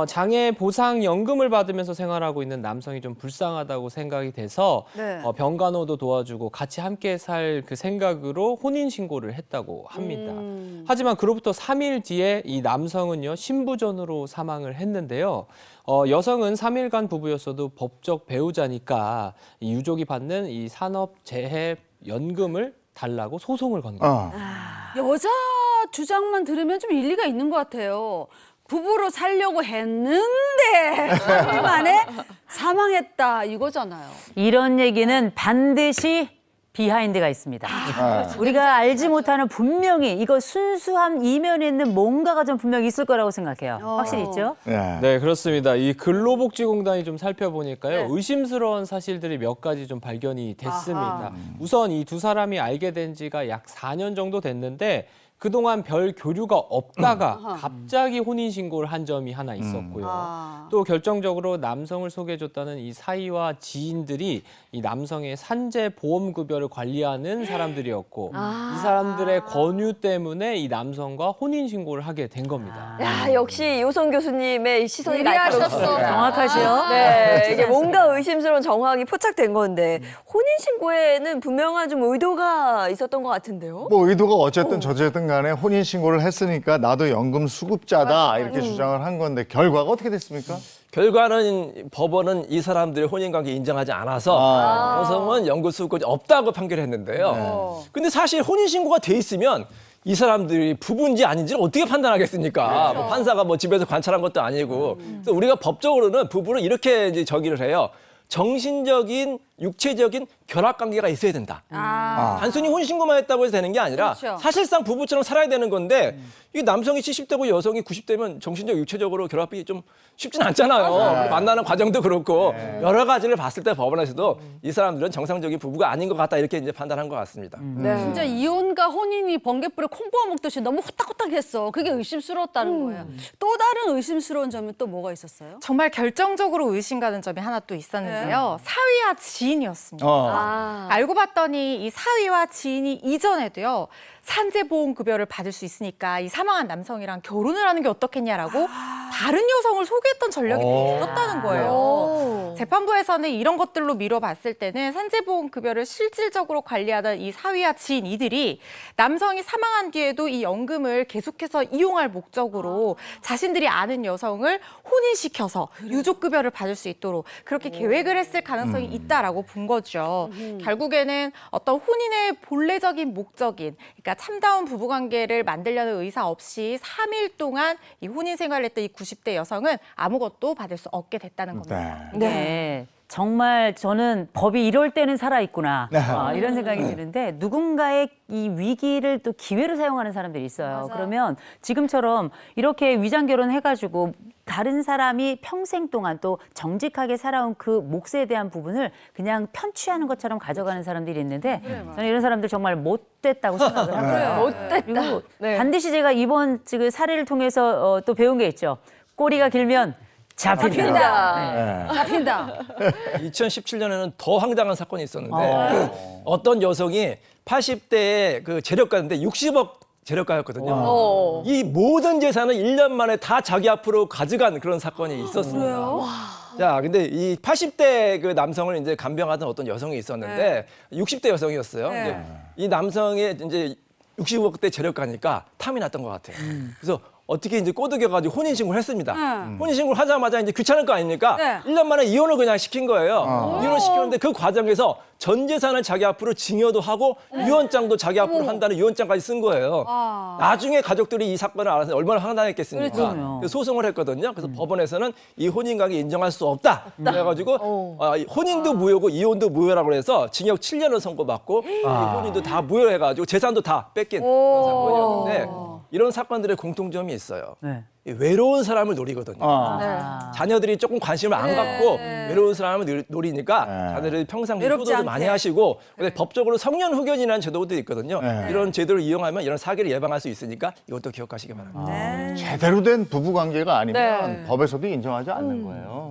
장애 보상 연금을 받으면서 생활하고 있는 남성이 좀 불쌍하다고 생각이 돼서 네. 병간호도 도와주고 같이 함께 살 그 생각으로 혼인 신고를 했다고 합니다. 하지만 그로부터 3일 뒤에 이 남성은요 신부전으로 사망을 했는데요. 여성은 3일간 부부였어도 법적 배우자니까 이 유족이 받는 이 산업재해연금을 달라고 소송을 건 거예요. 여자 주장만 들으면 좀 일리가 있는 것 같아요. 부부로 살려고 했는데 3일 만에 사망했다 이거잖아요. 이런 얘기는 반드시 비하인드가 있습니다. 우리가 알지 못하는 분명히 이거 순수한 이면에 있는 뭔가가 좀 분명히 있을 거라고 생각해요. 확실히 있죠? 네, 그렇습니다. 이 근로복지공단이 좀 살펴보니까요. 의심스러운 사실들이 몇 가지 좀 발견이 됐습니다. 우선 이 두 사람이 알게 된 지가 약 4년 정도 됐는데 그동안 별 교류가 없다가 갑자기 혼인신고를 한 점이 하나 있었고요. 또 결정적으로 남성을 소개해줬다는 이 사위와 지인들이 이 남성의 산재보험급여를 관리하는 사람들이었고 이 사람들의 권유 때문에 이 남성과 혼인신고를 하게 된 겁니다. 야, 역시 이호선 교수님의 시선이 예리하셨어. 날카롭습니다. 정확하시요? 네, 이게 뭔가 의심스러운 정황이 포착된 건데 혼인신고에는 분명한 좀 의도가 있었던 것 같은데요? 뭐 의도가 어쨌든 저쨌든 간에 혼인신고를 했으니까 나도 연금 수급자다 이렇게 주장을 한 건데 결과가 어떻게 됐습니까? 결과는 법원은 이 사람들의 혼인관계 인정하지 않아서 여성은 연금 수급권이 없다고 판결했는데요. 근데 사실 혼인신고가 돼 있으면 이 사람들이 부부인지 아닌지를 어떻게 판단하겠습니까? 뭐 판사가 뭐 집에서 관찰한 것도 아니고. 그래서 우리가 법적으로는 부부를 이렇게 이제 정의를 해요. 정신적인, 육체적인 결합관계가 있어야 된다. 단순히 혼인신고만 했다고 해서 되는 게 아니라 그렇죠. 사실상 부부처럼 살아야 되는 건데 이게 남성이 70대고 여성이 90대면 정신적, 육체적으로 결합이 좀 쉽진 않잖아요. 만나는 과정도 그렇고 여러 가지를 봤을 때 법원에서도 이 사람들은 정상적인 부부가 아닌 것 같다 이렇게 이제 판단한 것 같습니다. 진짜 이혼과 혼인이 번개불에 콩 뽑아 먹듯이 너무 후딱후딱했어. 그게 의심스러웠다는 거예요. 또 다른 의심스러운 점은 또 뭐가 있었어요? 정말 결정적으로 의심가는 점이 하나 또 있었는데요. 사위와 지인이었습니다. 알고 봤더니 이 사위와 지인이 이전에도요. 산재보험급여를 받을 수 있으니까 이 사망한 남성이랑 결혼을 하는 게 어떻겠냐라고 다른 여성을 소개했던 전력이 있었다는 거예요. 재판부에서는 이런 것들로 미뤄봤을 때는 산재보험급여를 실질적으로 관리하던 이 사위와 지인 이들이 남성이 사망한 뒤에도 이 연금을 계속해서 이용할 목적으로 자신들이 아는 여성을 혼인시켜서 유족급여를 받을 수 있도록 그렇게 계획을 했을 가능성이 있다라고 본 거죠. 결국에는 어떤 혼인의 본래적인 목적인 그러니까 참다운 부부관계를 만들려는 의사 없이 3일 동안 이 혼인 생활을 했던 이 90대 여성은 아무것도 받을 수 없게 됐다는 겁니다. 네. 정말 저는 법이 이럴 때는 살아있구나 이런 생각이 드는데 누군가의 이 위기를 또 기회로 사용하는 사람들이 있어요. 그러면 지금처럼 이렇게 위장결혼 해가지고 다른 사람이 평생 동안 또 정직하게 살아온 그 몫에 대한 부분을 그냥 편취하는 것처럼 가져가는 사람들이 있는데 저는 이런 사람들 정말 못됐다고 생각을 하고요. 못됐다. 그리고 네. 반드시 제가 이번 지금 사례를 통해서 또 배운 게 있죠. 꼬리가 길면 잡힌다. 잡힌다. 2017년에는 더 황당한 사건이 있었는데 어떤 여성이 80대의 그 재력가인데 60억 재력가였거든요. 이 모든 재산을 1년 만에 다 자기 앞으로 가져간 그런 사건이 있었습니다. 자, 근데 이 80대 그 남성을 이제 간병하던 어떤 여성이 있었는데 60대 여성이었어요. 근데 이 남성의 이제 60억대 재력가니까 탐이 났던 것 같아요. 그래서 어떻게 이제 꼬드겨가지고 혼인신고를 했습니다. 혼인신고를 하자마자 이제 귀찮을 거 아닙니까? 1년 만에 이혼을 그냥 시킨 거예요. 이혼을 시켰는데 그 과정에서 전 재산을 자기 앞으로 증여도 하고 유언장도 자기 앞으로 한다는 유언장까지 쓴 거예요. 나중에 가족들이 이 사건을 알아서 얼마나 황당했겠습니까? 그래서 소송을 했거든요. 그래서 법원에서는 이 혼인관계 인정할 수 없다. 그래가지고 혼인도 무효고 이혼도 무효라고 해서 징역 7년을 선고받고 이 혼인도 다 무효해가지고 재산도 다 뺏긴 그런 사건이었는데 이런 사건들의 공통점이 있어요. 외로운 사람을 노리거든요. 자녀들이 조금 관심을 안 갖고 외로운 사람을 노리니까 자녀들이 평상시에 효도도 많이 하시고 근데 법적으로 성년 후견이라는 제도도 있거든요. 이런 제도를 이용하면 이런 사기를 예방할 수 있으니까 이것도 기억하시기 바랍니다. 제대로 된 부부관계가 아니면 법에서도 인정하지 않는 거예요.